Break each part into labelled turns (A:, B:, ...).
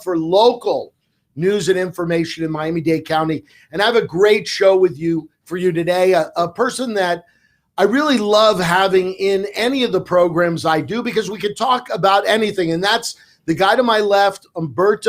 A: for local news and information in Miami-Dade County. And I have a great show for you today, a person that I really love having in any of the programs I do because we can talk about anything. And that's the guy to my left, Bert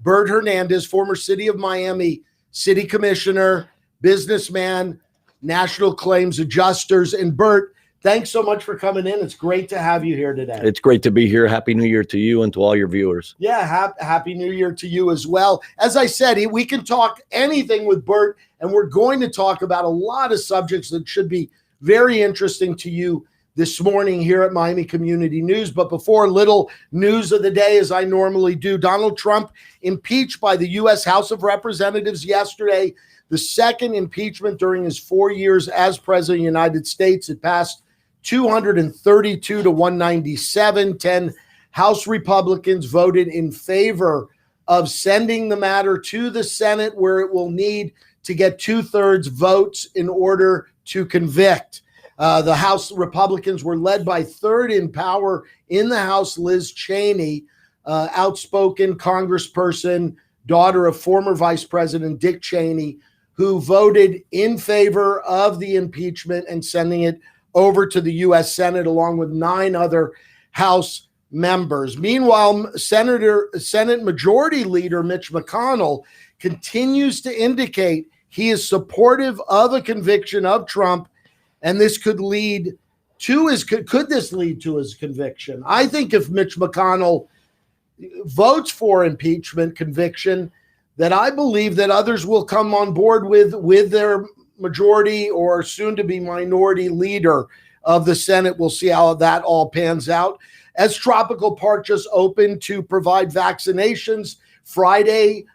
A: Hernandez, former City of Miami City Commissioner, businessman, national claims adjusters. And Bert, thanks so much for coming in. It's great to have you here today.
B: It's great to be here. Happy New Year to you and to all your viewers.
A: Yeah, happy New Year to you as well. As I said, we can talk anything with Bert, and we're going to talk about a lot of subjects that should be very interesting to you this morning here at Miami Community News. But before, little news of the day, as I normally do. Donald Trump impeached by the U.S. House of Representatives yesterday, the second impeachment during his 4 years as president of the United States. It passed 232 to 197. 10 House Republicans voted in favor of sending the matter to the Senate, where it will need to get 2/3 votes in order to convict. The House Republicans were led by third in power in the House, Liz Cheney, outspoken congressperson, daughter of former Vice President Dick Cheney, who voted in favor of the impeachment and sending it over to the U.S. Senate, along with 9 other House members. Meanwhile, Senate Majority Leader Mitch McConnell continues to indicate he is supportive of a conviction of Trump, and this could lead to could this lead to his conviction? I think if Mitch McConnell votes for impeachment conviction, that I believe that others will come on board with their majority or soon to be minority leader of the Senate. We'll see how that all pans out. As Tropical Park just opened to provide vaccinations Friday,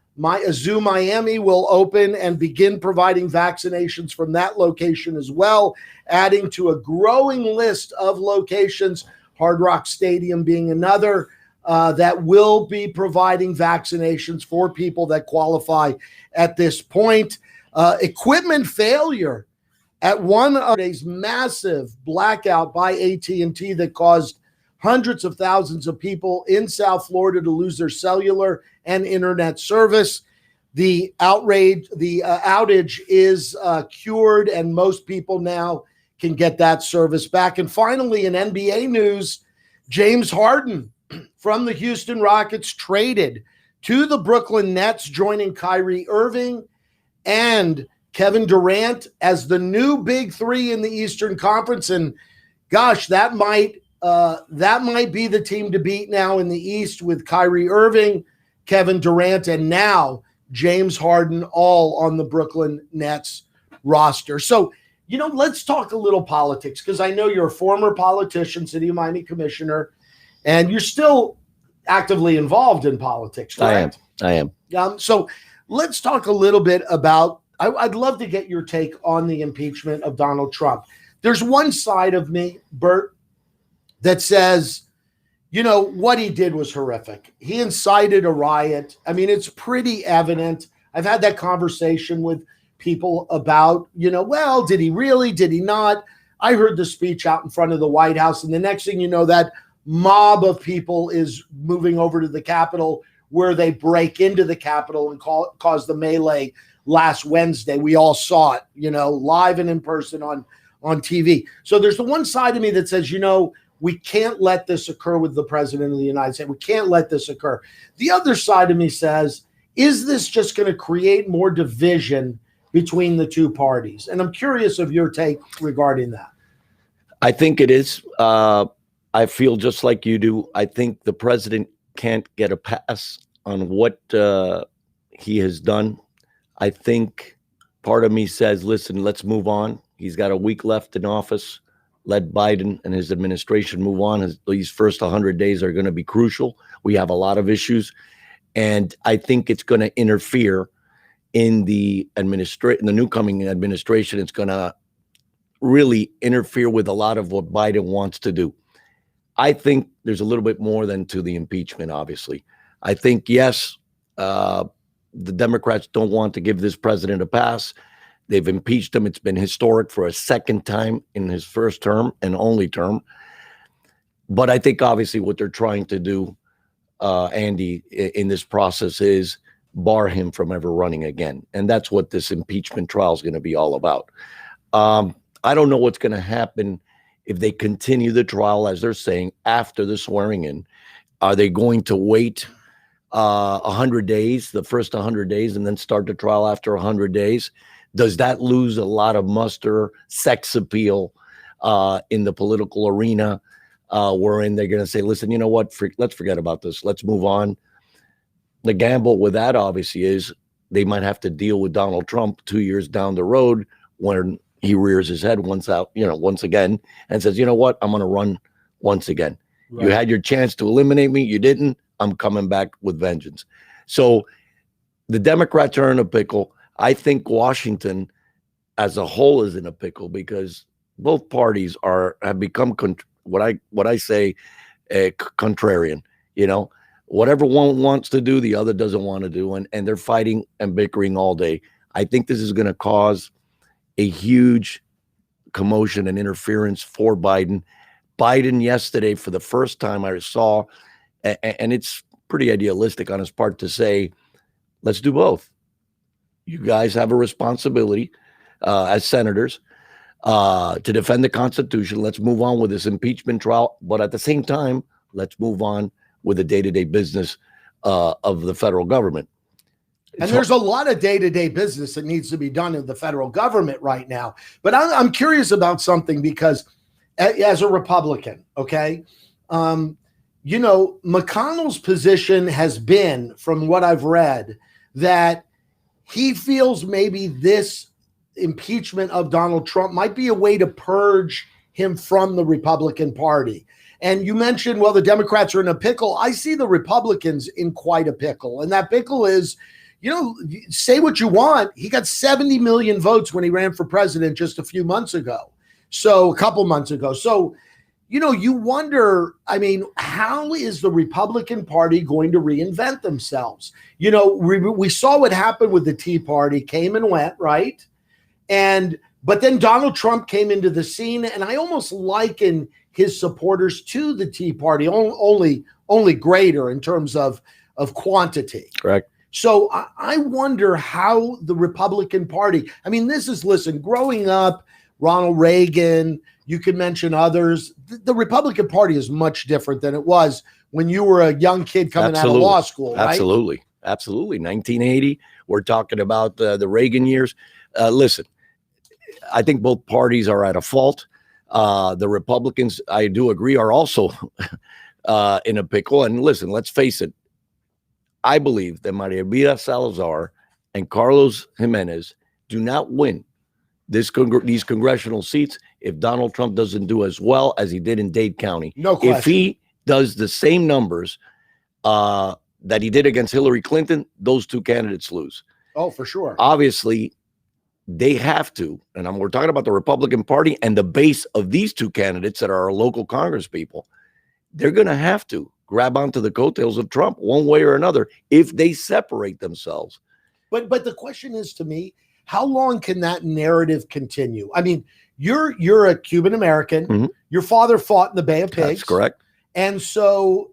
A: Zoo Miami will open and begin providing vaccinations from that location as well, adding to a growing list of locations, Hard Rock Stadium being another, that will be providing vaccinations for people that qualify at this point. Equipment failure at one of today's massive blackout by AT&T that caused hundreds of thousands of people in South Florida to lose their cellular and internet service. The outage is cured, and most people now can get that service back. And finally, in NBA news, James Harden from the Houston Rockets traded to the Brooklyn Nets, joining Kyrie Irving and Kevin Durant as the new big three in the Eastern Conference. And gosh, that might be the team to beat now in the East, with Kyrie Irving, Kevin Durant, and now James Harden, all on the Brooklyn Nets roster. So, let's talk a little politics, because I know you're a former politician, City of Miami commissioner, and you're still actively involved in politics, correct?
B: I am.
A: So let's talk a little bit about, I'd love to get your take on the impeachment of Donald Trump. There's one side of me, Bert, that says, what he did was horrific. He incited a riot. I mean, it's pretty evident. I've had that conversation with people about, well, did he really? Did he not? I heard the speech out in front of the White House, and the next thing you know, that mob of people is moving over to the Capitol, where they break into the Capitol and cause the melee last Wednesday. We all saw it, live and in person on TV. So there's the one side of me that says, we can't let this occur with the president of the United States. We can't let this occur. The other side of me says, is this just going to create more division between the two parties? And I'm curious of your take regarding that.
B: I think it is. I feel just like you do. I think the president can't get a pass on what he has done. I think part of me says, listen, let's move on. He's got a week left in office. Let Biden and his administration move on. These first 100 days are going to be crucial. We have a lot of issues, and I think it's going to interfere in the new coming administration. It's going to really interfere with a lot of what Biden wants to do. I think there's a little bit more than to the impeachment, obviously. I think, yes, the Democrats don't want to give this president a pass. They've impeached him. It's been historic for a second time in his first term and only term. But I think obviously what they're trying to do Andy, in this process is bar him from ever running again. And that's what this impeachment trial is going to be all about. I don't know what's going to happen if they continue the trial, as they're saying, after the swearing in. Are they going to wait 100 days, the first 100 days, and then start the trial after 100 days? Does that lose a lot of muster, sex appeal in the political arena, wherein they're going to say, listen, you know what, let's forget about this. Let's move on. The gamble with that, obviously, is they might have to deal with Donald Trump 2 years down the road when he rears his head once again and says, you know what, I'm going to run once again. Right. You had your chance to eliminate me. You didn't. I'm coming back with vengeance. So the Democrats are in a pickle. I think Washington as a whole is in a pickle because both parties have become what I say contrarian. You know, whatever one wants to do, the other doesn't want to do, and they're fighting and bickering all day. I think this is going to cause a huge commotion and interference for Biden. Biden yesterday, for the first time I saw, and it's pretty idealistic on his part to say, let's do both. You guys have a responsibility as senators to defend the Constitution. Let's move on with this impeachment trial. But at the same time, let's move on with the day-to-day business of the federal government.
A: And there's a lot of day-to-day business that needs to be done in the federal government right now. But I'm curious about something because as a Republican, okay, you know, McConnell's position has been, from what I've read, that he feels maybe this impeachment of Donald Trump might be a way to purge him from the Republican Party. And you mentioned, well, the Democrats are in a pickle. I see the Republicans in quite a pickle. And that pickle is, you know, say what you want. He got 70 million votes when he ran for president just a few months ago. So a couple months ago. So, you know, you wonder, I mean, how is the Republican Party going to reinvent themselves? You know, we saw what happened with the Tea Party, came and went, right? But then Donald Trump came into the scene, and I almost liken his supporters to the Tea Party, only greater in terms of quantity.
B: Correct.
A: So I wonder how the Republican Party, I mean, listen, growing up, Ronald Reagan, you could mention others. The Republican Party is much different than it was when you were a young kid coming out of law school, right?
B: Absolutely. 1980, we're talking about the Reagan years. Listen, I think both parties are at a fault. The Republicans, I do agree, are also in a pickle. And listen, let's face it. I believe that Maria Elvira Salazar and Carlos Jimenez do not win these congressional seats if Donald Trump doesn't do as well as he did in Dade County.
A: No question.
B: If he does the same numbers that he did against Hillary Clinton, those two candidates lose.
A: Oh, for sure.
B: Obviously, they have to, and we're talking about the Republican Party and the base of these two candidates that are our local Congress people. They're going to have to grab onto the coattails of Trump one way or another if they separate themselves.
A: But the question is, to me, how long can that narrative continue? I mean, you're a Cuban American. Mm-hmm. Your father fought in the Bay of Pigs.
B: That's correct.
A: And so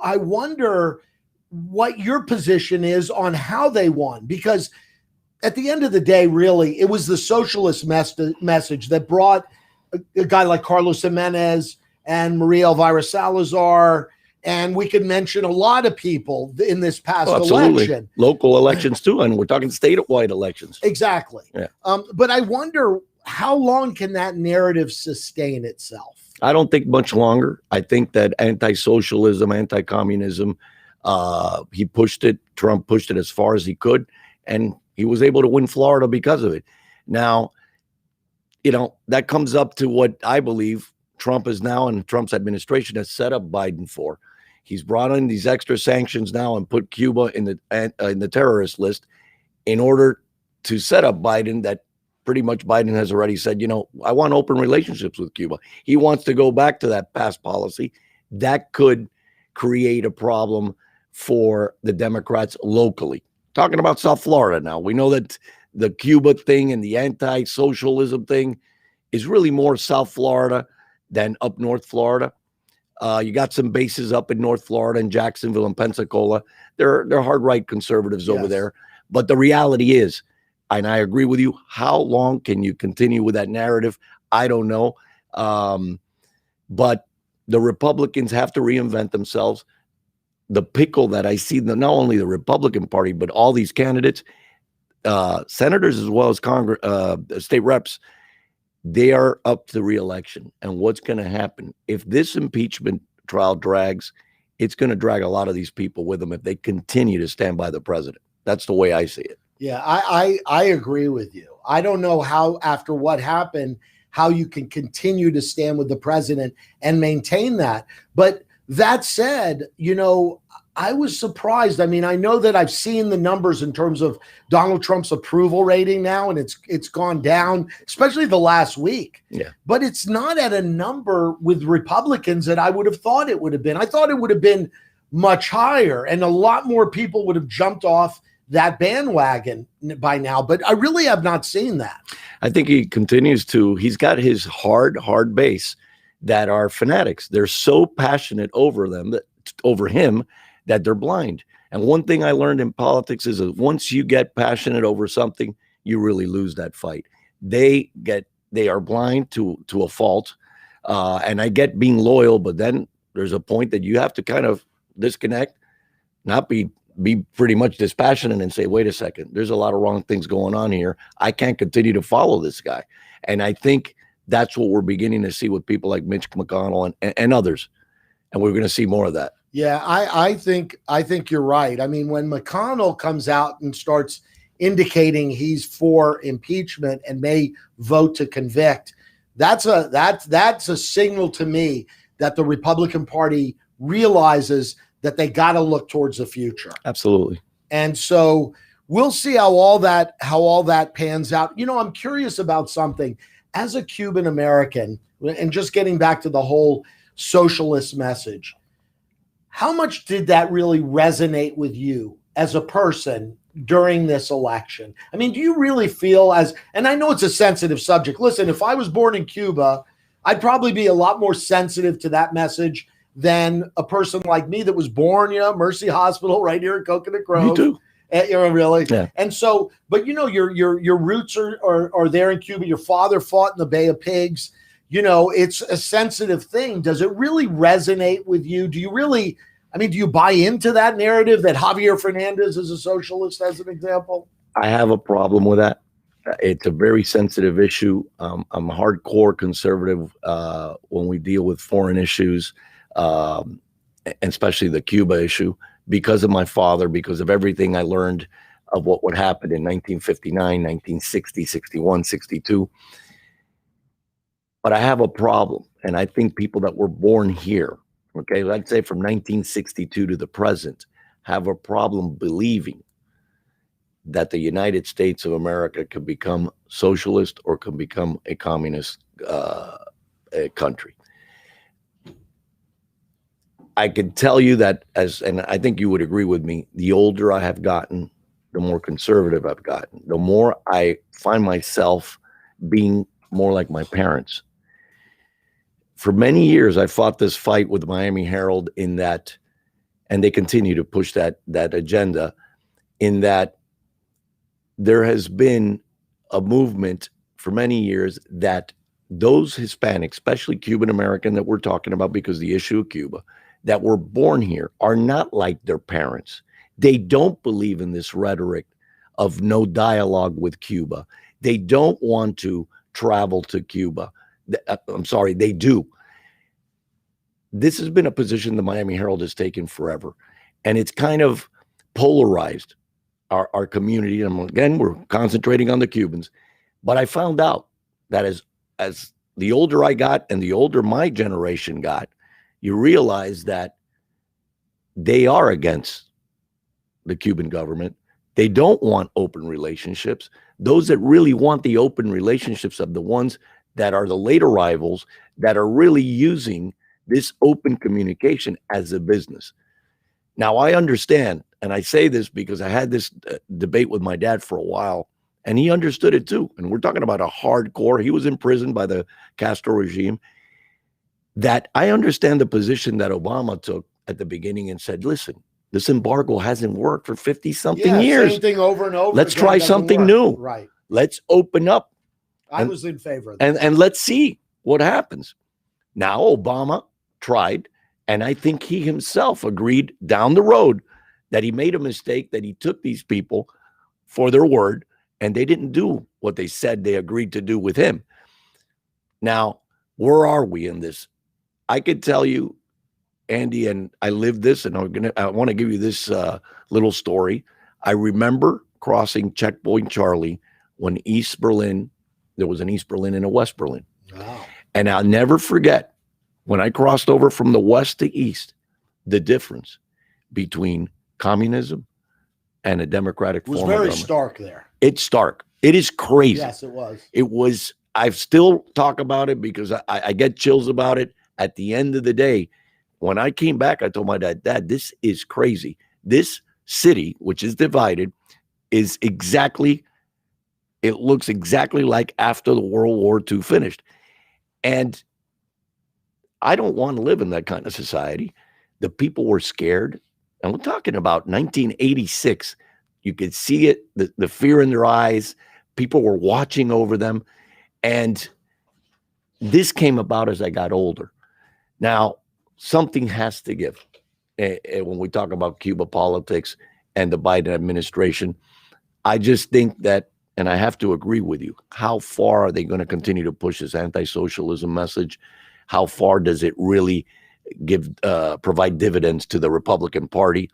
A: I wonder what your position is on how they won, because at the end of the day, really, it was the socialist message that brought a guy like Carlos Jimenez and Maria Elvira Salazar. And we could mention a lot of people in this past election.
B: Local elections too, and we're talking statewide elections.
A: Exactly.
B: Yeah.
A: But I wonder, how long can that narrative sustain itself?
B: I don't think much longer. I think that anti-socialism, anti-communism, he pushed it. Trump pushed it as far as he could, and he was able to win Florida because of it. Now, you know, that comes up to what I believe Trump is now, and Trump's administration has set up Biden for. He's brought in these extra sanctions now and put Cuba in the terrorist list in order to set up Biden. That pretty much Biden has already said, you know, I want open relationships with Cuba. He wants to go back to that past policy. That could create a problem for the Democrats locally. Talking about South Florida now, we know that the Cuba thing and the anti-socialism thing is really more South Florida than up North Florida. You got some bases up in North Florida and Jacksonville and Pensacola. They're hard right conservatives over there. But the reality is, and I agree with you, how long can you continue with that narrative? I don't know. But the Republicans have to reinvent themselves. The pickle that I see, not only the Republican Party, but all these candidates, senators as well as Congress, state reps, they are up to re-election. And what's going to happen if this impeachment trial drags? It's going to drag a lot of these people with them if they continue to stand by the president. That's the way I see it.
A: Yeah, I agree with you. I don't know how, after what happened, how you can continue to stand with the president and maintain that. But that said, I was surprised. I mean, I know that I've seen the numbers in terms of Donald Trump's approval rating now, and it's gone down, especially the last week.
B: Yeah.
A: But it's not at a number with Republicans that I would have thought it would have been. I thought it would have been much higher, and a lot more people would have jumped off that bandwagon by now. But I really have not seen that.
B: I think he continues to. He's got his hard base that are fanatics. They're so passionate over him that they're blind. And one thing I learned in politics is that once you get passionate over something, you really lose that fight. They are blind to a fault. And I get being loyal, but then there's a point that you have to kind of disconnect, not be pretty much dispassionate and say, wait a second, there's a lot of wrong things going on here. I can't continue to follow this guy. And I think that's what we're beginning to see with people like Mitch McConnell and others. And we're going to see more of that.
A: Yeah, I think you're right. I mean, when McConnell comes out and starts indicating he's for impeachment and may vote to convict, that's a signal to me that the Republican Party realizes that they got to look towards the future.
B: Absolutely.
A: And so we'll see how all that pans out. I'm curious about something. As a Cuban American, and just getting back to the whole socialist message, how much did that really resonate with you as a person during this election? I mean, do you really feel and I know it's a sensitive subject. Listen, if I was born in Cuba, I'd probably be a lot more sensitive to that message than a person like me that was born, Mercy Hospital right here in Coconut Grove.
B: Me too.
A: Really?
B: Yeah.
A: And so, but your roots are there in Cuba. Your father fought in the Bay of Pigs. It's a sensitive thing. Does it really resonate with you? Do you buy into that narrative that Javier Fernandez is a socialist, as an example?
B: I have a problem with that. It's a very sensitive issue. I'm a hardcore conservative when we deal with foreign issues, and especially the Cuba issue, because of my father, because of everything I learned of what would happen in 1959, 1960, 61, 62. But I have a problem, and I think people that were born here, okay, let's say from 1962 to the present, have a problem believing that the United States of America could become socialist or could become a communist country. I can tell you that and I think you would agree with me, the older I have gotten, the more conservative I've gotten, the more I find myself being more like my parents. For many years, I fought this fight with the Miami Herald in that, and they continue to push that agenda, in that there has been a movement for many years that those Hispanics, especially Cuban American that we're talking about because the issue of Cuba, that were born here are not like their parents. They don't believe in this rhetoric of no dialogue with Cuba. They don't want to travel to Cuba. I'm sorry, they do. This has been a position the Miami Herald has taken forever, and it's kind of polarized our community. And again, we're concentrating on the Cubans, but I found out that as the older I got and the older my generation got, you realize that they are against the Cuban government. They don't want open relationships. Those that really want the open relationships are the ones that are the late arrivals that are really using this open communication as a business. Now, I understand, and I say this because I had this debate with my dad for a while, and he understood it too. And we're talking about a hardcore. He was imprisoned by the Castro regime. that I understand the position that Obama took at the beginning and said, listen, this embargo hasn't worked for 50-something years.
A: Same thing over and over.
B: Let's
A: again,
B: try
A: doesn't
B: something
A: work.
B: new.
A: Right.
B: Let's open up.
A: I was in favor of that.
B: And let's see what happens. Now, Obama tried, and I think he himself agreed down the road that he made a mistake, that he took these people for their word, and they didn't do what they said they agreed to do with him. Now, where are we in this? I could tell you, Andy, and I lived this, and I want to give you this little story. I remember crossing Checkpoint Charlie when East Berlin, there was an East Berlin and a West Berlin.
A: Wow.
B: And I'll never forget when I crossed over from the West to East, the difference between communism and a democratic form of government. It was very
A: stark there.
B: It's stark. It is crazy.
A: Yes, it was.
B: It was. I still talk about it because I get chills about it. At the end of the day, when I came back, I told my dad, this is crazy. This city, which is divided, is exactly, it looks exactly like after the World War II finished. And I don't want to live in that kind of society. The people were scared. And we're talking about 1986. You could see it, the fear in their eyes. People were watching over them. And this came about as I got older. Now, something has to give. When we talk about Cuba politics and the Biden administration, I just think that, and I have to agree with you, how far are they going to continue to push this anti-socialism message? How far does it really provide dividends to the Republican Party?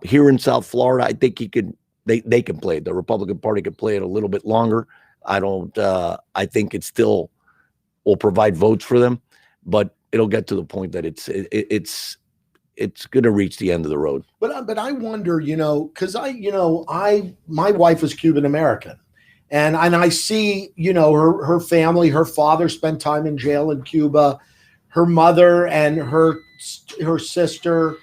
B: Here in South Florida, I think they can play it. The Republican Party can play it a little bit longer. I think it still will provide votes for them, but it'll get to the point that it's going to reach the end of the road.
A: But I wonder, because my wife is Cuban American, and I see, her family, her father spent time in jail in Cuba, her mother and her sister,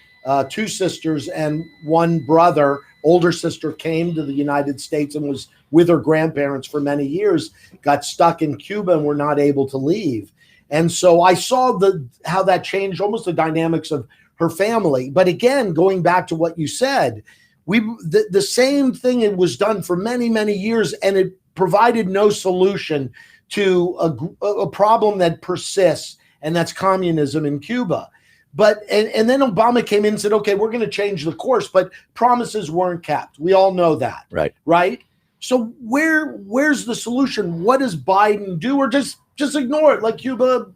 A: two sisters and one brother, older sister, came to the United States and was with her grandparents for many years, got stuck in Cuba and were not able to leave. And so I saw how that changed almost the dynamics of her family. But again, going back to what you said, the same thing, it was done for many, many years, and it provided no solution to a problem that persists, and that's communism in Cuba. But and then Obama came in and said, okay, we're going to change the course, but promises weren't kept. We all know that. Right. So where's the solution? What does Biden do, or just ignore it? Like Cuba,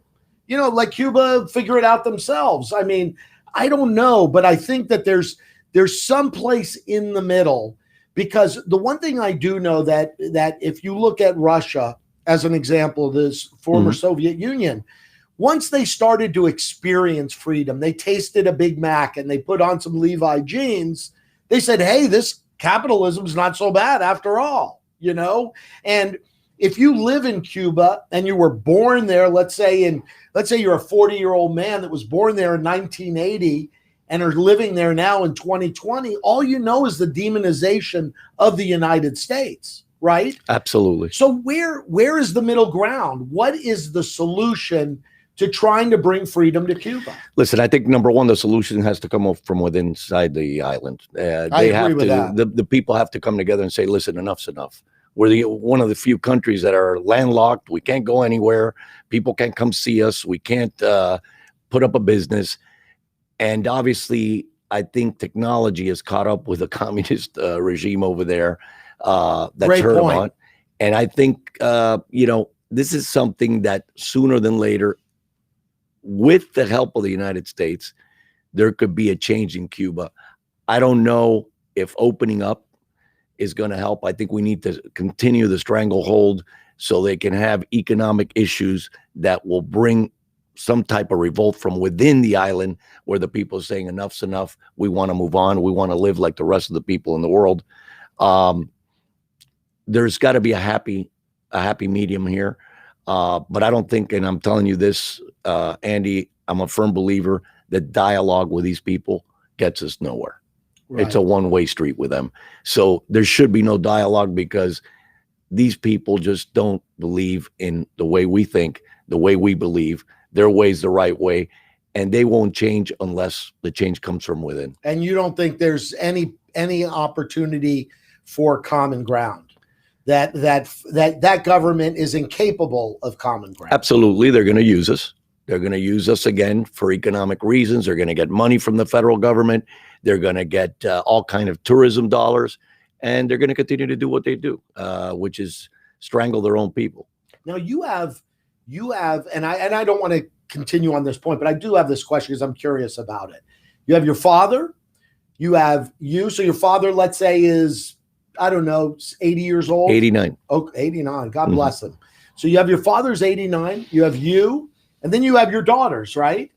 A: figure it out themselves. I mean, I don't know, but I think that there's some place in the middle, because the one thing I do know that if you look at Russia as an example, this former Soviet Union, once they started to experience freedom, they tasted a Big Mac and they put on some Levi jeans, they said, hey, this capitalism is not so bad after all, And if you live in Cuba and you were born there, let's say you're a 40-year-old man that was born there in 1980 and are living there now in 2020, all you know is the demonization of the United States, right?
B: Absolutely.
A: So where is the middle ground? What is the solution to trying to bring freedom to Cuba?
B: Listen, I think number one, the solution has to come from within inside the island.
A: I agree with that.
B: The people have to come together and say, listen, enough's enough. We're one of the few countries that are landlocked. We can't go anywhere. People can't come see us. We can't put up a business. And obviously, I think technology has caught up with the communist regime over there. That's heard about. And I think, this is something that sooner than later, with the help of the United States, there could be a change in Cuba. I don't know if opening up is going to help. I think we need to continue the stranglehold so they can have economic issues that will bring some type of revolt from within the island, where the people are saying enough's enough. We want to move on. We want to live like the rest of the people in the world. There's got to be a happy medium here. But I don't think, and I'm telling you this, Andy, I'm a firm believer that dialogue with these people gets us nowhere. Right. It's a one-way street with them. So there should be no dialogue, because these people just don't believe in the way we think, the way we believe. their way's the right way, and they won't change unless the change comes from within.
A: And you don't think there's any opportunity for common ground? That government is incapable of common ground?
B: Absolutely. They're going to use us. They're going to use us again for economic reasons. They're going to get money from the federal government. They're going to get all kind of tourism dollars, and they're going to continue to do what they do, which is strangle their own people.
A: Now you have, and I don't want to continue on this point, but I do have this question because I'm curious about it. You have your father, you have you. So your father, let's say, is, I don't know, 80 years old?
B: 89.
A: Oh, 89. God bless him. So you have your father's 89, you have you, and then you have your daughters, right?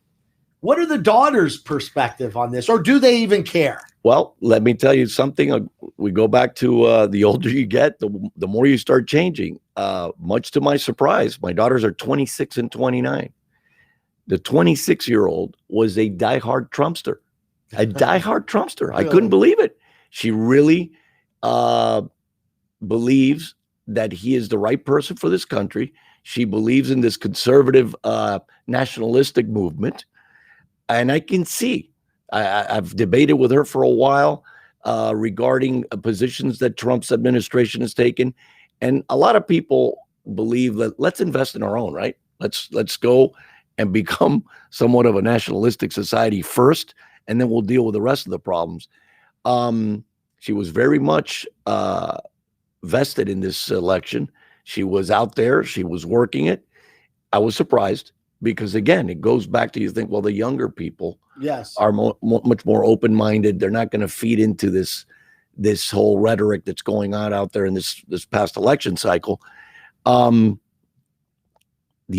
A: What are the daughters' perspective on this, or do they even care?
B: Well, let me tell you something. We go back to the older you get, the more you start changing. Much to my surprise, my daughters are 26 and 29. The 26-year-old was a diehard Trumpster, Really? I couldn't believe it. She really believes that he is the right person for this country. She believes in this conservative nationalistic movement. And I can see, I've debated with her for a while regarding positions that Trump's administration has taken. And a lot of people believe that let's invest in our own, right? Let's go and become somewhat of a nationalistic society first, and then we'll deal with the rest of the problems. She was very much vested in this election. She was out there. She was working it. I was surprised because, again, it goes back to, you think, well, the younger people are much more open-minded. They're not going to feed into this whole rhetoric that's going on out there in this past election cycle. The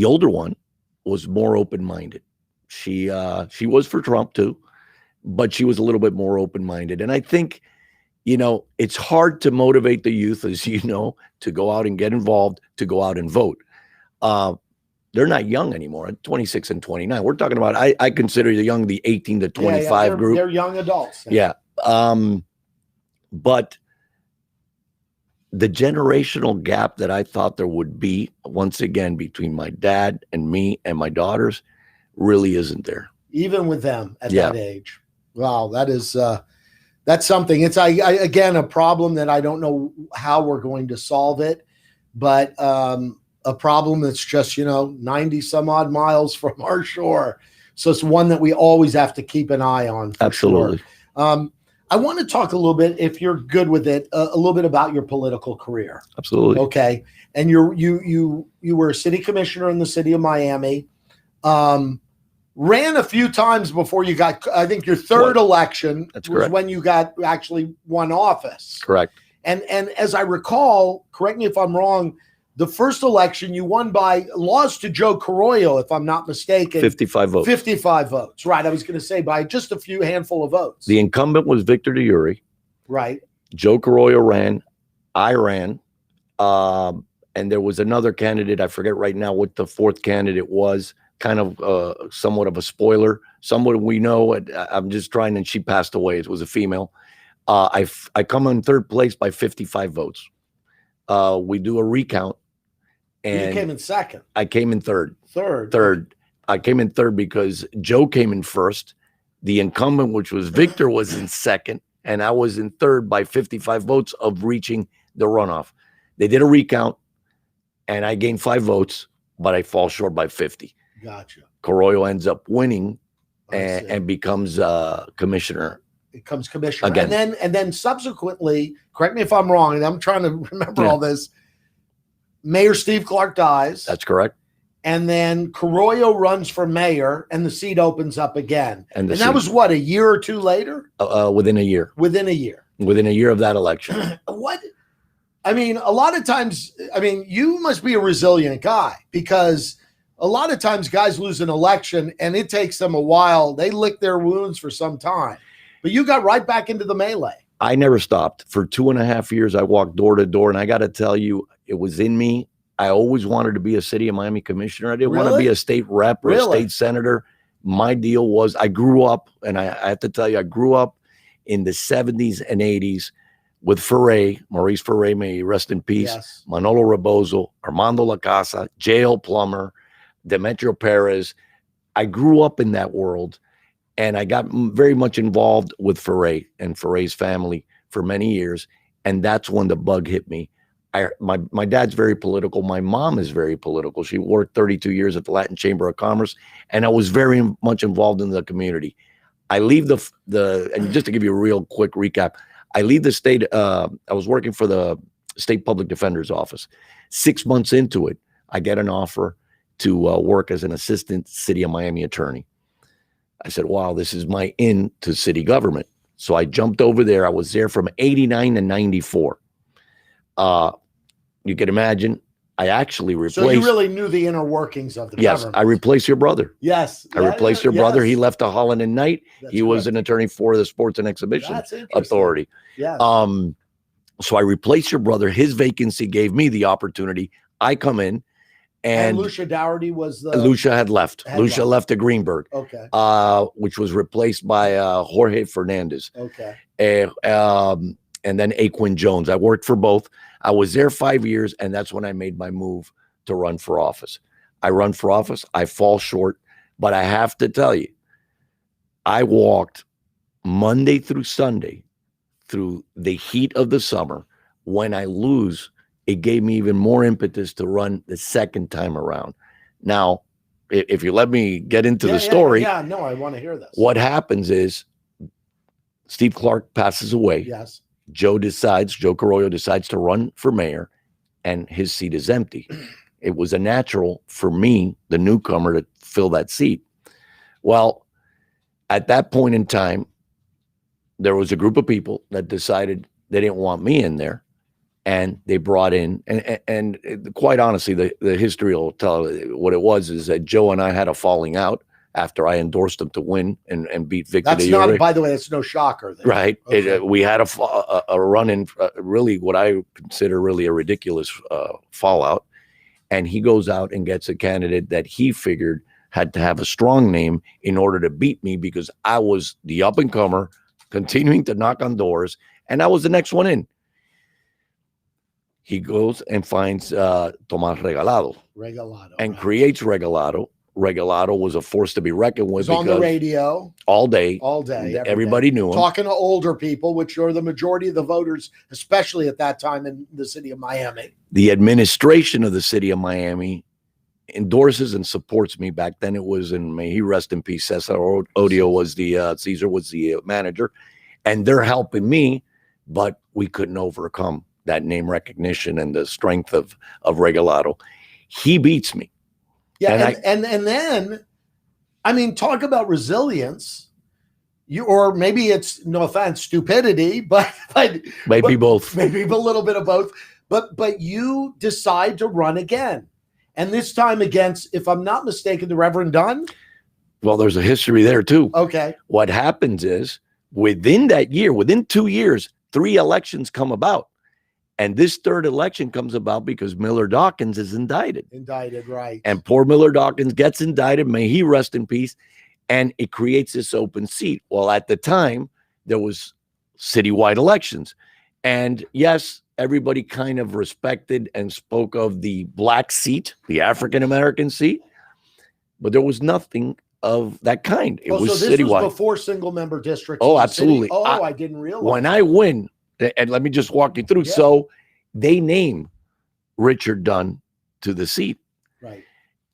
B: older one was more open-minded. She was for Trump too, but she was a little bit more open-minded. And I think, it's hard to motivate the youth, as you know, to go out and get involved, to go out and vote. They're not young anymore, 26 and 29. We're talking about, I consider the 18 to 25 group.
A: They're young adults.
B: Yeah. But the generational gap that I thought there would be, once again, between my dad and me and my daughters really isn't there.
A: Even with them at that age. Wow, that's something. It's again, a problem that I don't know how we're going to solve it, but a problem that's just, 90 some odd miles from our shore. So it's one that we always have to keep an eye on.
B: Absolutely.
A: Sure. I want to talk a little bit, if you're good with it, a little bit about your political career.
B: Absolutely.
A: Okay. And you were a city commissioner in the city of Miami. Ran a few times before you got, I think your third election was when you actually won office.
B: Correct.
A: And as I recall, correct me if I'm wrong, the first election you lost to Joe Carollo, if I'm not mistaken.
B: 55 votes.
A: 55 votes. Right. I was going to say by just a handful of votes.
B: The incumbent was Victor DeUri.
A: Right.
B: Joe Carollo ran. I ran. And there was another candidate. I forget right now what the fourth candidate was. Kind of somewhat of a spoiler. Someone we know. I'm just trying, and she passed away. It was a female. I come in third place by 55 votes. We do a recount. And
A: you came in second.
B: I came in third.
A: Third.
B: I came in third because Joe came in first. The incumbent, which was Victor, was in second. And I was in third by 55 votes of reaching the runoff. They did a recount, and I gained 5 votes, but I fall short by 50.
A: Gotcha.
B: Carollo ends up winning and becomes commissioner.
A: Becomes commissioner
B: again.
A: And then subsequently, correct me if I'm wrong, and I'm trying to remember all this. Mayor Steve Clark dies.
B: That's correct.
A: And then Carollo runs for mayor, and the seat opens up again. And that was what, a year or two later?
B: Within a year.
A: Within a year.
B: Within a year of that election.
A: What? I mean, a lot of times, you must be a resilient guy, because a lot of times guys lose an election and it takes them a while. They lick their wounds for some time. But you got right back into the melee.
B: I never stopped. For 2.5 years, I walked door to door, and I got to tell you, it was in me. I always wanted to be a city of Miami commissioner. I didn't want to be a state rep or a state senator. My deal was, I grew up, and I have to tell you, I grew up in the 70s and 80s with Maurice Ferre, may he rest in peace, Manolo Rebozo, Armando La Casa, J.L. Plummer, Demetrio Perez, I grew up in that world, and I got very much involved with Foray and Foray's family for many years. And that's when the bug hit me. My dad's very political. My mom is very political. She worked 32 years at the Latin Chamber of Commerce, and I was very much involved in the community. I leave and just to give you a real quick recap, I leave the state. I was working for the state public defender's office. 6 months into it, I get an offer to work as an assistant city of Miami attorney. I said, wow, this is my in to city government. So I jumped over there. I was there from 89 to 94. You can imagine, I actually replaced.
A: So you really knew the inner workings of the government.
B: Yes, I replaced your brother.
A: Yes.
B: I replaced your brother. He left to Holland and Knight. He was an attorney for the Sports and Exhibition Authority.
A: Yes.
B: So I replaced your brother. His vacancy gave me the opportunity. I come in. And
A: Lucia Dougherty was the...
B: Lucia had left. Lucia left to Greenberg.
A: Okay.
B: Which was replaced by Jorge Fernandez.
A: Okay.
B: And then Aquin Jones. I worked for both. I was there 5 years, and that's when I made my move to run for office. I run for office. I fall short, but I have to tell you, I walked Monday through Sunday through the heat of the summer. When I lose, it gave me even more impetus to run the second time around. Now, if you let me get into the story.
A: Yeah, no, I want to hear this.
B: What happens is Steve Clark passes away.
A: Yes.
B: Joe Carollo decides to run for mayor, and his seat is empty. It was a natural for me, the newcomer, to fill that seat. Well, at that point in time, there was a group of people that decided they didn't want me in there. And they brought in, and quite honestly, the history will tell what it was, is that Joe and I had a falling out after I endorsed him to win and beat Victor.
A: That's not, by the way, that's no shocker. Then.
B: Right.
A: Okay.
B: We had a run in, really what I consider really a ridiculous fallout. And he goes out and gets a candidate that he figured had to have a strong name in order to beat me, because I was the up and comer, continuing to knock on doors, and I was the next one in. He goes and finds Tomás Regalado and creates Regalado. Regalado was a force to be reckoned with.
A: On the radio
B: all day.
A: Everybody
B: knew him.
A: Talking to older people, which are the majority of the voters, especially at that time in the city of Miami.
B: The administration of the city of Miami endorses and supports me. Back then, it was, and may he rest in peace, Cesar Odio was Caesar was the manager, and they're helping me, but we couldn't overcome that name recognition and the strength of Regalado. He beats me.
A: Yeah, and then, I mean, talk about resilience. Or maybe it's, no offense, stupidity, but
B: both.
A: Maybe a little bit of both. But you decide to run again, and this time against, if I'm not mistaken, the Reverend Dunn.
B: Well, there's a history there too.
A: Okay. What
B: happens is, within that year, within 2 years, 3 elections come about. And this third election comes about because Miller Dawkins is indicted.
A: Right.
B: And poor Miller Dawkins gets indicted. May he rest in peace. And it creates this open seat. Well, at the time, there was citywide elections. And yes, everybody kind of respected and spoke of the black seat, the African-American seat. But there was nothing of that kind. It was
A: so this
B: citywide.
A: Was before single-member districts.
B: Oh, absolutely.
A: I didn't realize.
B: When I win, and let me just walk you through. Yeah. So they name Richard Dunn to the seat.
A: Right.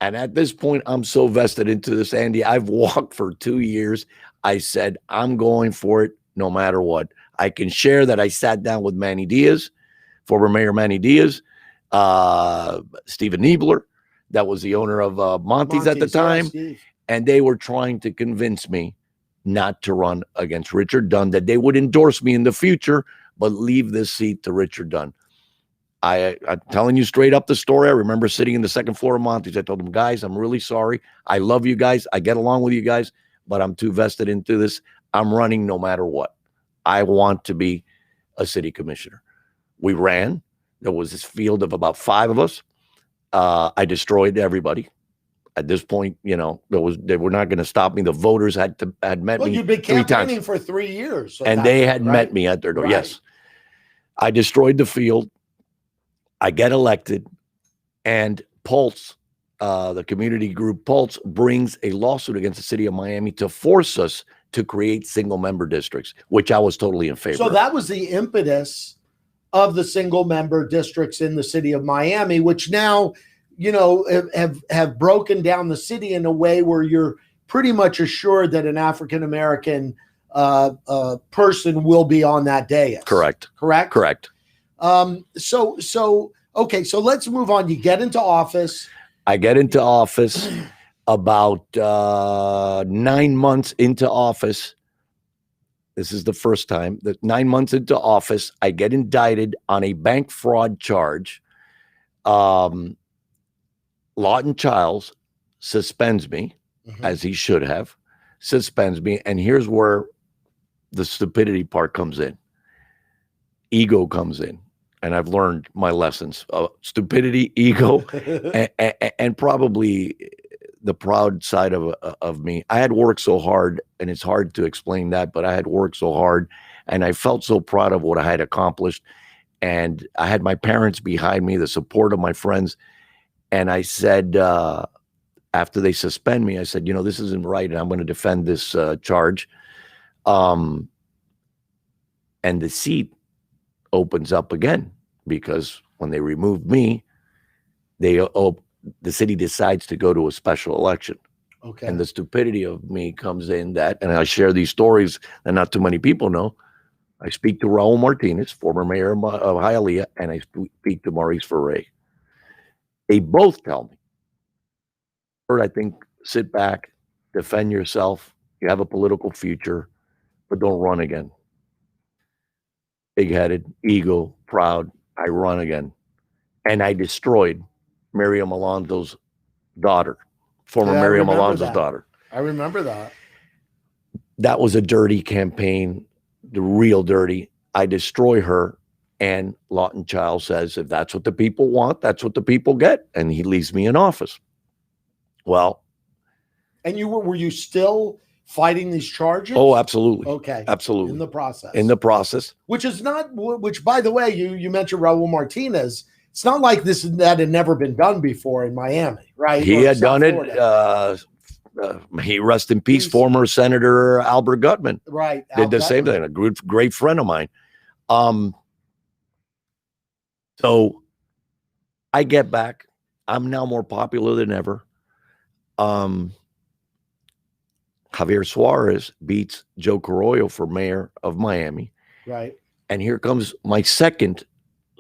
B: And at this point, I'm so vested into this, Andy. I've walked for 2 years. I said, I'm going for it no matter what. I can share that I sat down with Manny Diaz, former Mayor Manny Diaz, Stephen Niebler, that was the owner of Monty's at the time. Yes, and they were trying to convince me not to run against Richard Dunn, that they would endorse me in the future, but leave this seat to Richard Dunn. I'm telling you straight up the story. I remember sitting in the second floor of Monty's. I told them, guys, I'm really sorry. I love you guys. I get along with you guys, but I'm too vested into this. I'm running no matter what. I want to be a city commissioner. We ran. There was this field of about 5 of us. I destroyed everybody. At this point, they were not going to stop me. The voters had met me.
A: You've been campaigning for 3 years. So
B: and they had met me at their door. Right. Yes. I destroyed the field. I get elected, and Pulse, the community group Pulse brings a lawsuit against the city of Miami to force us to create single member districts, which I was totally in favor
A: So
B: of.
A: that was the impetus of the single member districts in the city of Miami, which now, have broken down the city in a way where you're pretty much assured that an African American person will be on that dais.
B: Correct.
A: Okay, so let's move on. You get into office.
B: I get into office about 9 months into office. This is the first time that 9 months into office, I get indicted on a bank fraud charge. Lawton Childs suspends me, as he should have, suspends me. And here's where the stupidity part comes in. Ego comes in. And I've learned my lessons. Stupidity, ego, and probably the proud side of me. I had worked so hard, and it's hard to explain that, but I had worked so hard, and I felt so proud of what I had accomplished. And I had my parents behind me, the support of my friends. And I said, after they suspend me, I said, this isn't right, and I'm going to defend this charge. And the seat opens up again, because when they removed me, the city decides to go to a special election.
A: Okay.
B: And the stupidity of me comes in that, and I share these stories that not too many people know. I speak to Raul Martinez, former mayor of Hialeah, and I speak to Maurice Ferre. They both tell me, Bert, I think, sit back, defend yourself. You have a political future, but don't run again. Big-headed, ego, proud. I run again. And I destroyed Miriam Alonso's daughter, former Miriam Alonso's daughter.
A: I remember that.
B: That was a dirty campaign, the real dirty. I destroy her, and Lawton Child says, if that's what the people want, that's what the people get. And he leaves me in office. Well.
A: And were you still fighting these charges?
B: Oh, absolutely.
A: Okay.
B: Absolutely.
A: In the process. Which by the way, you mentioned Raul Martinez. It's not like that had never been done before in Miami, right?
B: He had done it. He rest in peace, former Senator Albert Gutman.
A: Right.
B: Did the same thing. A great friend of mine. So I get back. I'm now more popular than ever. Javier Suarez beats Joe Carollo for mayor of Miami.
A: Right.
B: And here comes my second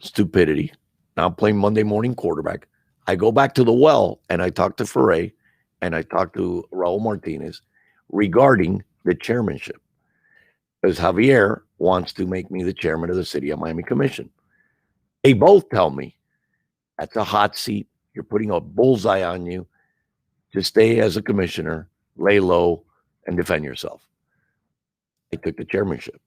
B: stupidity. Now I'm playing Monday morning quarterback. I go back to the well, and I talk to Ferre, and I talk to Raul Martinez regarding the chairmanship. Because Javier wants to make me the chairman of the City of Miami Commission. They both tell me, that's a hot seat. You're putting a bullseye on you. Just stay as a commissioner, lay low, and defend yourself. I took the chairmanship.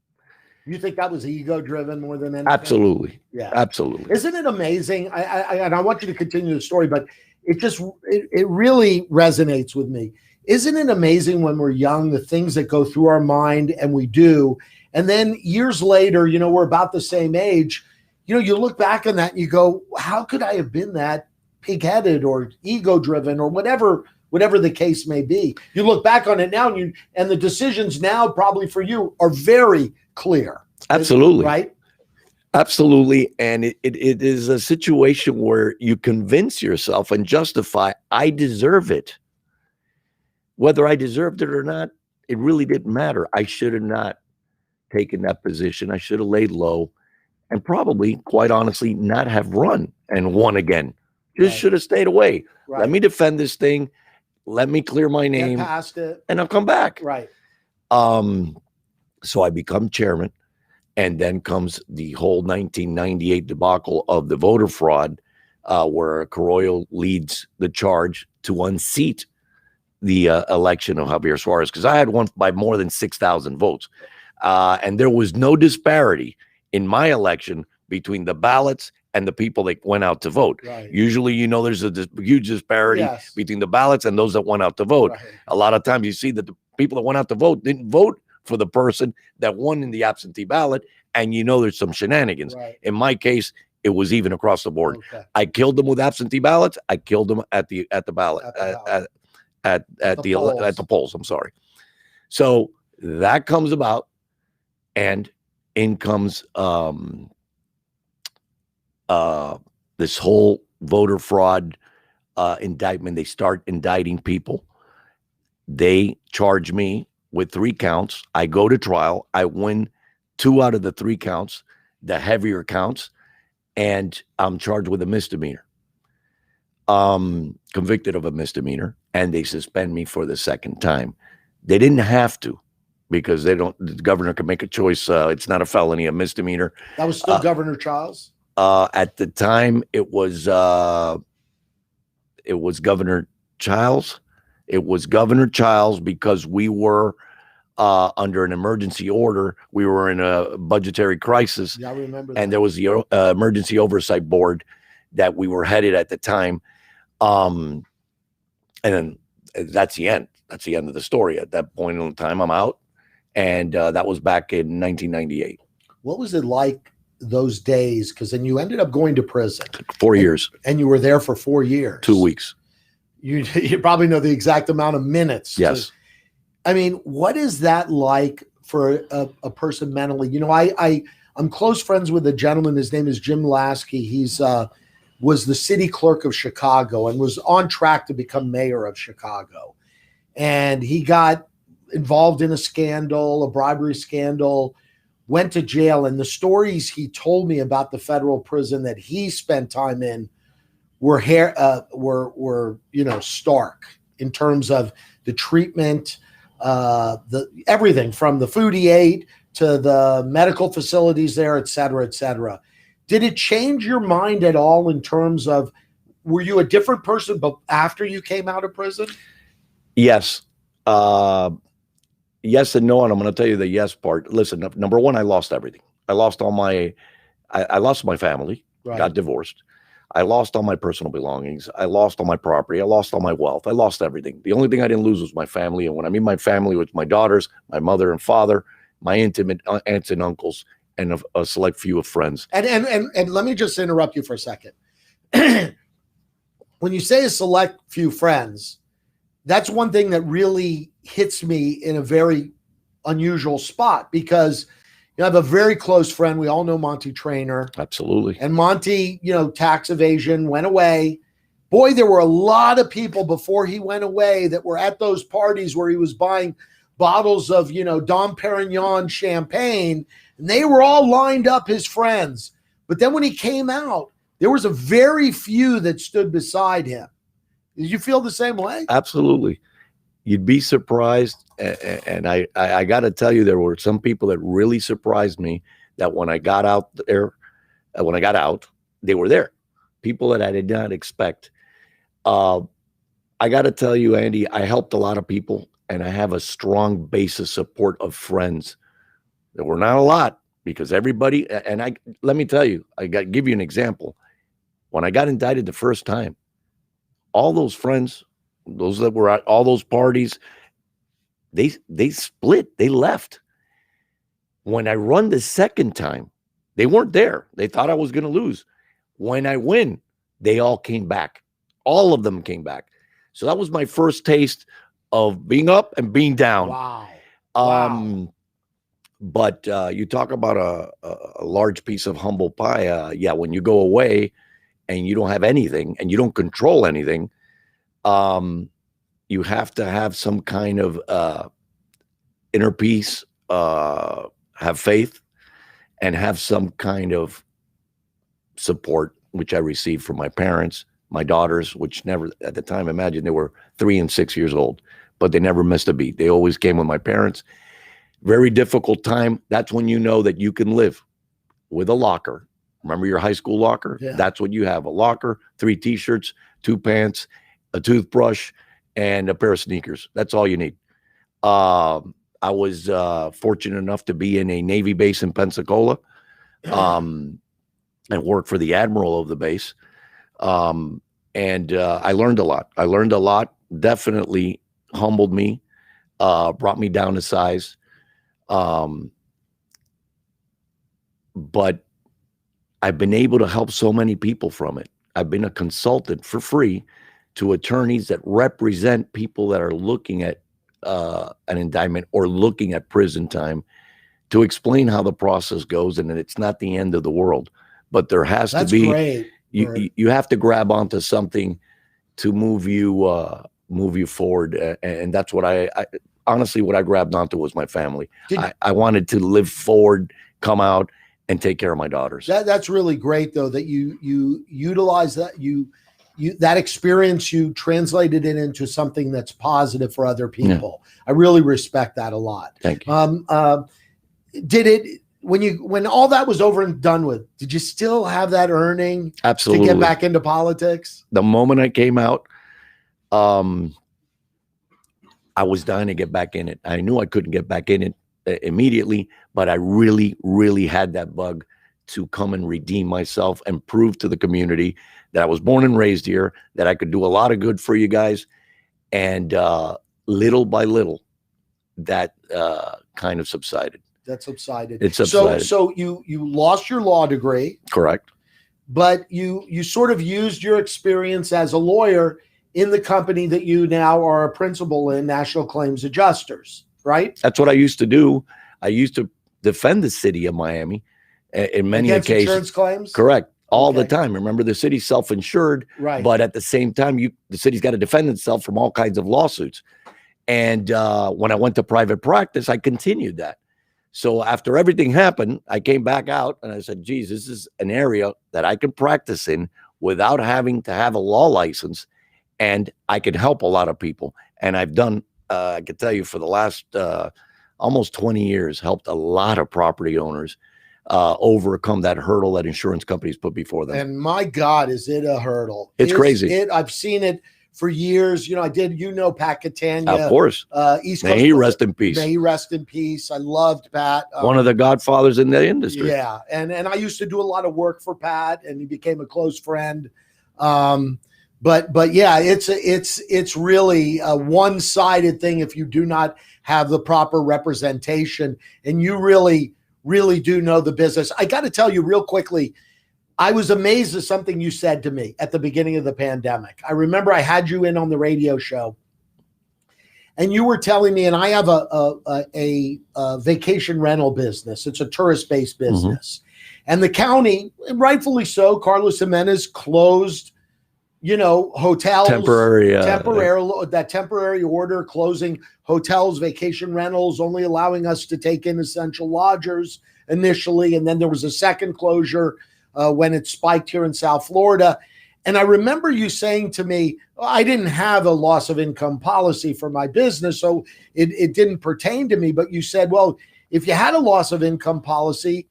A: You think that was ego-driven more than anything?
B: Absolutely.
A: Yeah.
B: Absolutely.
A: Isn't it amazing? And I want you to continue the story, but it really resonates with me. Isn't it amazing when we're young, the things that go through our mind, and we do, and then years later, we're about the same age, you look back on that and you go, how could I have been that pig-headed or ego-driven or whatever the case may be? You look back on it now, and the decisions now probably for you are very clear.
B: Absolutely.
A: Right?
B: Absolutely. And it is a situation where you convince yourself and justify, I deserve it. Whether I deserved it or not, it really didn't matter. I should have not taken that position. I should have laid low, and probably, quite honestly, not have run and won again. Just should have stayed away. Right. Let me defend this thing. Let me clear my name.
A: Get past it.
B: And I'll come back.
A: Right.
B: So I become chairman, and then comes the whole 1998 debacle of the voter fraud, where Carollo leads the charge to unseat the election of Javier Suarez, because I had won by more than 6,000 votes. And there was no disparity in my election between the ballots and the people that went out to vote.
A: Right.
B: Usually, there's a huge disparity between the ballots and those that went out to vote.
A: Right.
B: A lot of times you see that the people that went out to vote didn't vote for the person that won in the absentee ballot, and there's some shenanigans.
A: Right.
B: In my case, It was even across the board.
A: Okay.
B: I killed them with absentee ballots. I killed them at the ballot
A: At the ballot.
B: at the polls. I'm sorry. So that comes about, and in comes this whole voter fraud indictment. They start indicting people. They charge me with 3 counts. I go to trial. I win 2 out of the 3 counts, the heavier counts, and I'm charged with a misdemeanor. Convicted of a misdemeanor, and they suspend me for the second time. They didn't have to, because the governor can make a choice. It's not a felony, a misdemeanor.
A: That was still Governor Childs?
B: At the time, it was Governor Childs. It was Governor Childs, because we were under an emergency order. We were in a budgetary crisis.
A: Yeah, I remember that.
B: And there was the Emergency Oversight Board that we were headed at the time. And then that's the end. That's the end of the story. At that point in time, I'm out. And that was back in 1998.
A: What was it like those days? Because then you ended up going to prison.
B: 4 years.
A: And you were there for 4 years.
B: 2 weeks.
A: You probably know the exact amount of minutes.
B: Yes.
A: I mean, what is that like for a person mentally? You know, I'm close friends with a gentleman. His name is Jim Lasky. He's was the city clerk of Chicago and was on track to become mayor of Chicago. And he got involved in a scandal, a bribery scandal, went to jail. And the stories he told me about the federal prison that he spent time in were stark in terms of the treatment, the everything from the food he ate to the medical facilities there, et cetera, et cetera. Did it change your mind at all in terms of, were you a different person but after you came out of prison?
B: Yes. Yes and no, and I'm going to tell you the yes part. Listen, number one, I lost everything. I lost all my, I lost my family,
A: Right.
B: Got divorced. I lost all my personal belongings. I lost all my property. I lost all my wealth. I lost everything. The only thing I didn't lose was my family. And when I mean my family, was my daughters, my mother and father, my intimate aunts and uncles, and a select few of friends.
A: And let me just interrupt you for a second. When you say a select few friends, that's one thing that really hits me in a very unusual spot, because I have a very close friend. We all know Monty Traynor.
B: Absolutely.
A: And Monty, tax evasion, went away. Boy, there were a lot of people before he went away that were at those parties where he was buying bottles of, Dom Perignon champagne, and they were all lined up, his friends. But then when he came out, there was a very few that stood beside him. Did you feel the same way?
B: Absolutely. You'd be surprised. And I got to tell you, there were some people that really surprised me, that when I got out there, they were there. People that I did not expect. I got to tell you, Andy, I helped a lot of people, and I have a strong base of support of friends. There were not a lot, because everybody, and let me tell you, give you an example. When I got indicted the first time, all those friends, those that were at all those parties, they split, they left. When I run the second time, they weren't there. They thought I was going to lose. When I win, they all came back. All of them came back. So that was my first taste of being up and being down.
A: Wow.
B: But you talk about a large piece of humble pie. Yeah, when you go away and you don't have anything and you don't control anything, you have to have some kind of inner peace, have faith, and have some kind of support, which I received from my parents, my daughters, which never, at the time, imagine they were 3 and 6 years old, but they never missed a beat. They always came with my parents. Very difficult time. That's when you know that you can live with a locker. Remember your high school locker?
A: Yeah.
B: That's what you have: a locker, 3 t-shirts, 2 pants, a toothbrush, and a pair of sneakers. That's all you need. I was fortunate enough to be in a Navy base in Pensacola, and work for the admiral of the base. And I learned a lot. Definitely humbled me, brought me down to size. But I've been able to help so many people from it. I've been a consultant for free to attorneys that represent people that are looking at an indictment or looking at prison time, to explain how the process goes, and that it's not the end of the world. But there has
A: That's
B: to be,
A: great.
B: you have to grab onto something to move you forward. And that's what I honestly, what I grabbed onto was my family. I wanted to live forward, come out, and take care of my daughters.
A: That's really great, though, that you utilize that, that experience, you translated it into something that's positive for other people. Yeah. I really respect that a lot.
B: Thank you.
A: Did it, when all that was over and done with, did you still have that earning?
B: Absolutely.
A: To get back into politics?
B: The moment I came out, I was dying to get back in it. I knew I couldn't get back in it immediately, but I really, really had that bug to come and redeem myself and prove to the community that I was born and raised here, that I could do a lot of good for you guys. And little by little, that kind of subsided.
A: That subsided.
B: It subsided.
A: So you lost your law degree.
B: Correct.
A: But you sort of used your experience as a lawyer in the company that you now are a principal in, National Claims Adjusters, right?
B: That's what I used to do. I used to defend the city of Miami in many
A: Against
B: occasions.
A: Insurance claims?
B: Correct. All the time. Remember, the city's self-insured,
A: right?
B: But at the same time, the city's got to defend itself from all kinds of lawsuits. And when I went to private practice, I continued that. So after everything happened, I came back out and I said, geez, this is an area that I can practice in without having to have a law license, and I can help a lot of people. And I've done, I can tell you, for the last almost 20 years, helped a lot of property owners overcome that hurdle that insurance companies put before them.
A: And my God, is it a hurdle?
B: It's crazy.
A: I've seen it for years. I did, Pat Catania.
B: Of course.
A: East Coast.
B: May he rest in peace.
A: May he rest in peace. I loved Pat.
B: One of the godfathers in the industry.
A: Yeah. And I used to do a lot of work for Pat, and he became a close friend. But yeah, it's really a one-sided thing if you do not have the proper representation, and you really do know the business. I got to tell you real quickly, I was amazed at something you said to me at the beginning of the pandemic. I remember I had you in on the radio show, and you were telling me, and I have a vacation rental business. It's a tourist-based business. Mm-hmm. And the county, rightfully so, Carlos Jimenez closed, hotels. That temporary order closing hotels, vacation rentals, only allowing us to take in essential lodgers initially. And then there was a second closure when it spiked here in South Florida. And I remember you saying to me, I didn't have a loss of income policy for my business, so it didn't pertain to me. But you said, well, if you had a loss of income policy,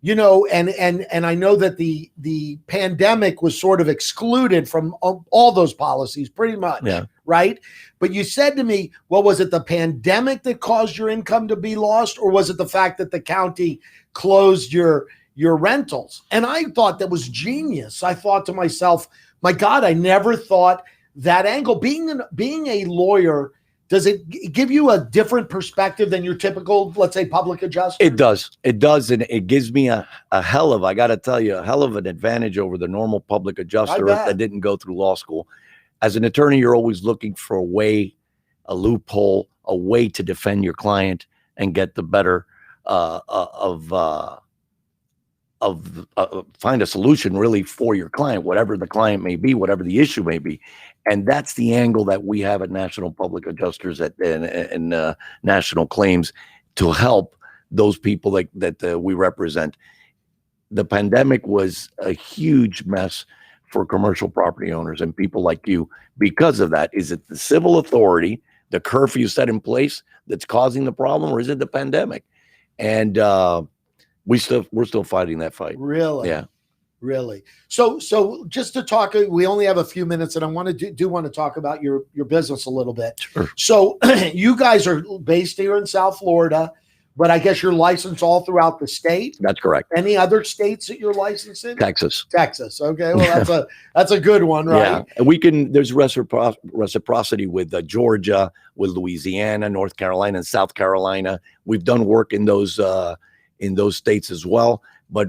A: and I know that the pandemic was sort of excluded from all those policies pretty much, right? But you said to me, well, was it the pandemic that caused your income to be lost, or was it the fact that the county closed your rentals? And I thought that was genius. I thought to myself, my God, I never thought that angle. Being a lawyer, does it give you a different perspective than your typical, let's say, public adjuster?
B: It does. It does. And it gives me I got to tell you, a hell of an advantage over the normal public adjuster that didn't go through law school. As an attorney, you're always looking for a way, a loophole, a way to defend your client and get the better find a solution really for your client, whatever the client may be, whatever the issue may be. And that's the angle that we have at National Public Adjusters and National Claims, to help those people that we represent. The pandemic was a huge mess for commercial property owners and people like you. Because of that, is it the civil authority, the curfew set in place, that's causing the problem, or is it the pandemic? And we're still fighting that fight.
A: Really?
B: Yeah.
A: Really. So just to talk, we only have a few minutes, and I want to talk about your business a little bit.
B: Sure.
A: So you guys are based here in South Florida, but I guess you're licensed all throughout the state.
B: That's correct.
A: Any other states that you're licensed in?
B: Texas.
A: Okay. Well, that's a good one, right?
B: Yeah. And there's reciprocity with Georgia, with Louisiana, North Carolina, and South Carolina. We've done work in those states as well, but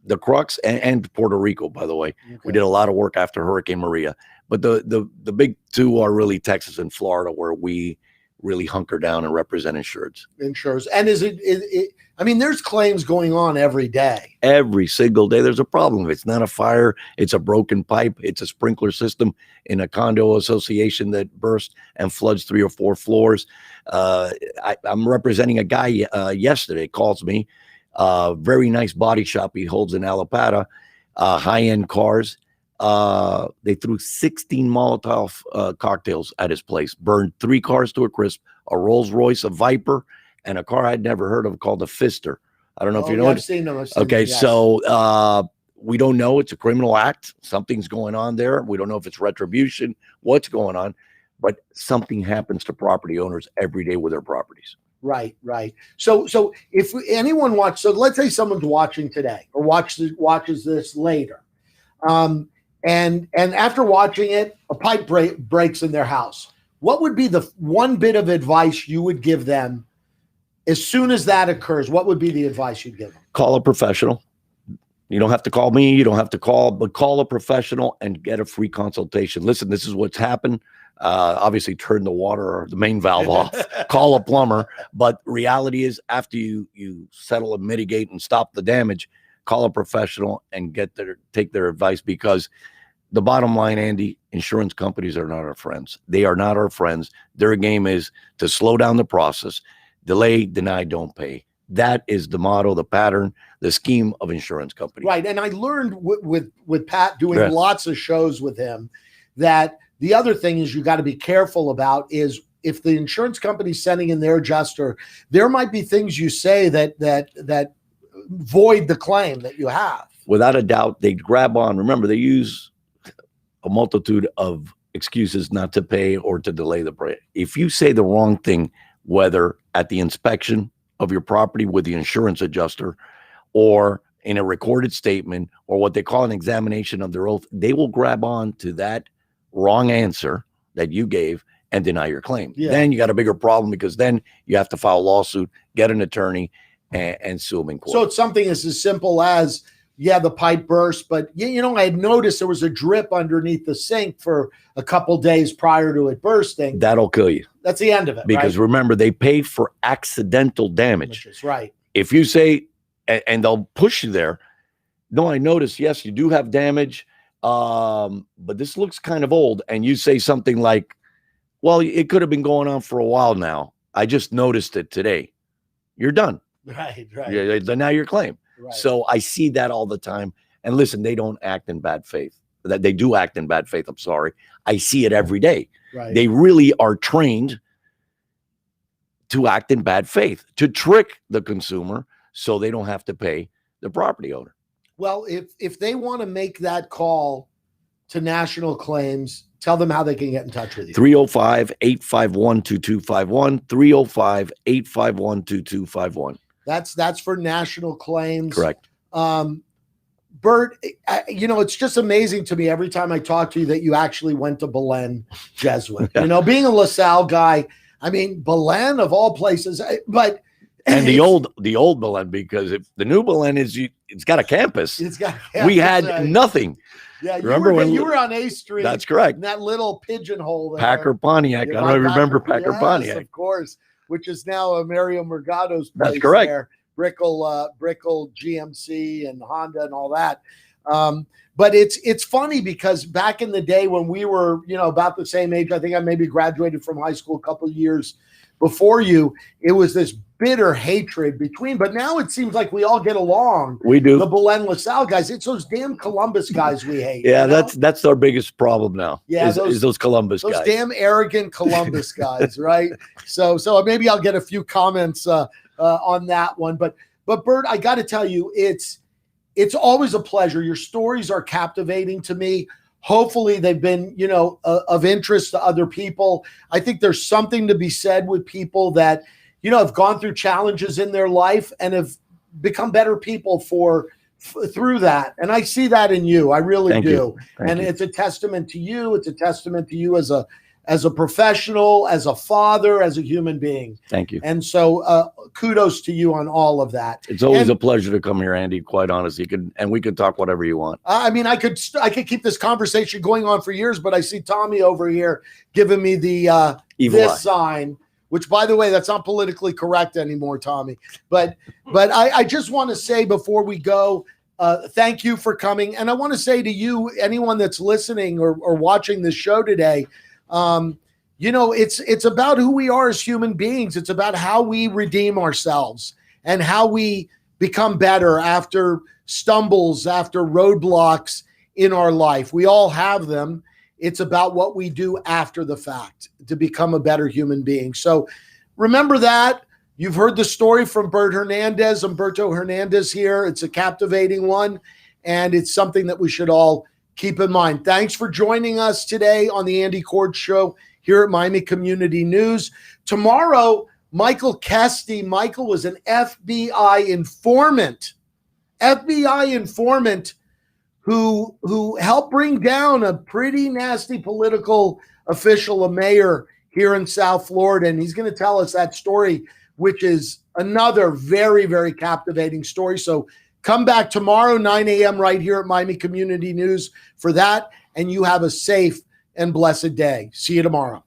B: the crux, and Puerto Rico, by the way.
A: Okay.
B: We did a lot of work after Hurricane Maria, but the big two are really Texas and Florida, where we really hunker down and represent insureds.
A: And is it I mean, there's claims going on every day.
B: Every single day there's a problem. If it's not a fire, it's a broken pipe, it's a sprinkler system in a condo association that burst and floods 3 or 4 floors. I'm representing a guy yesterday, calls me, very nice body shop he holds in Alapata, high-end cars. They threw 16 Molotov cocktails at his place, burned 3 cars to a crisp, a Rolls Royce, a Viper, and a car I'd never heard of called a Fister. I don't know if you know
A: yeah,
B: it.
A: I've seen them.
B: Okay,
A: yes.
B: so we don't know. It's a criminal act. Something's going on there. We don't know if it's retribution, what's going on, but something happens to property owners every day with their properties.
A: Right. So if anyone so let's say someone's watching today or watches this later, and after watching it, a pipe breaks in their house. What would be the one bit of advice you would give them as soon as that occurs? What would be the advice you'd give them?
B: Call a professional. You don't have to call me. You don't have to but call a professional and get a free consultation. Listen, this is what's happened. Obviously turn the water or the main valve off, call a plumber. But reality is, after you settle and mitigate and stop the damage, call a professional and take their advice, because the bottom line, Andy, insurance companies are not our friends. They are not our friends. Their game is to slow down the process, delay, deny, don't pay. That is the motto, the pattern, the scheme of insurance companies.
A: Right. And I learned with Pat doing lots of shows with him that the other thing is you got to be careful about is if the insurance company's sending in their adjuster, there might be things you say that void the claim that you have.
B: Without a doubt, they grab on. Remember, they use a multitude of excuses not to pay or to delay the pay. If you say the wrong thing, whether at the inspection of your property with the insurance adjuster or in a recorded statement or what they call an examination of their oath, they will grab on to that wrong answer that you gave and deny your claim. Yeah. Then you got a bigger problem, because then you have to file a lawsuit, get an attorney, and sue them in court.
A: So it's something as simple as, the pipe burst, but I had noticed there was a drip underneath the sink for a couple days prior to it bursting.
B: That'll kill you.
A: That's the end of it.
B: Because remember, they paid for accidental damage.
A: That's right.
B: If you say, and they'll push you there, no, I noticed, yes, you do have damage, but this looks kind of old. And you say something like, well, it could have been going on for a while now. I just noticed it today. You're done.
A: Right.
B: Yeah, deny your claim. Right. So I see that all the time. And listen, they don't act in bad faith. That they do act in bad faith. I'm sorry. I see it every day. Right. They really are trained to act in bad faith, to trick the consumer so they don't have to pay the property owner.
A: Well, if they want to make that call to national claims, tell them how they can get in touch with you.
B: 305-851-2251, 305-851-2251.
A: That's for national claims.
B: Correct.
A: Bert, it's just amazing to me every time I talk to you that you actually went to Belen Jesuit. Being a LaSalle guy, I mean, Belen of all places, but
B: and the old Belen, because if the new Belen it's got a campus.
A: It's got.
B: We had nothing.
A: Yeah, remember when you were on A Street?
B: That's correct.
A: In that little pigeonhole there.
B: Packer Pontiac. I don't even remember Packer Pontiac.
A: Of course, which is now a Mario Murgado's place.
B: That's correct.
A: There. Brickell GMC and Honda and all that. But it's funny because back in the day when we were, about the same age, I think I maybe graduated from high school a couple of years before you, it was this bitter hatred between, but now it seems like we all get along.
B: We do.
A: The Belen LaSalle guys. It's those damn Columbus guys we hate.
B: Yeah, that's our biggest problem now. Yeah, is those Columbus guys.
A: Those damn arrogant Columbus guys, right? So maybe I'll get a few comments on that one. But Bert, I got to tell you, it's always a pleasure. Your stories are captivating to me. Hopefully they've been, of interest to other people. I think there's something to be said with people that, have gone through challenges in their life and have become better people through that. And I see that in you. I really do.
B: Thank you.
A: It's a testament to you. It's a testament to you as a as a professional, as a father, as a human being.
B: Thank you.
A: And so kudos to you on all of that.
B: It's always a pleasure to come here, Andy, quite honestly. We could talk whatever you want.
A: I mean, I could keep this conversation going on for years, but I see Tommy over here giving me the this sign, which, by the way, that's not politically correct anymore, Tommy. But I just want to say before we go, thank you for coming. And I want to say to you, anyone that's listening or watching this show today, it's about who we are as human beings. It's about how we redeem ourselves and how we become better after stumbles, after roadblocks in our life. We all have them. It's about what we do after the fact to become a better human being. So remember that. You've heard the story from Bert Hernandez, Humberto Hernandez here. It's a captivating one, and it's something that we should all keep in mind. Thanks for joining us today on the Andy Korge Show here at Miami Community News. Tomorrow, Michael Kesty. Michael was an FBI informant who helped bring down a pretty nasty political official, a mayor here in South Florida. And he's going to tell us that story, which is another very, very captivating story. So come back tomorrow, 9 a.m. right here at Miami Community News for that. And you have a safe and blessed day. See you tomorrow.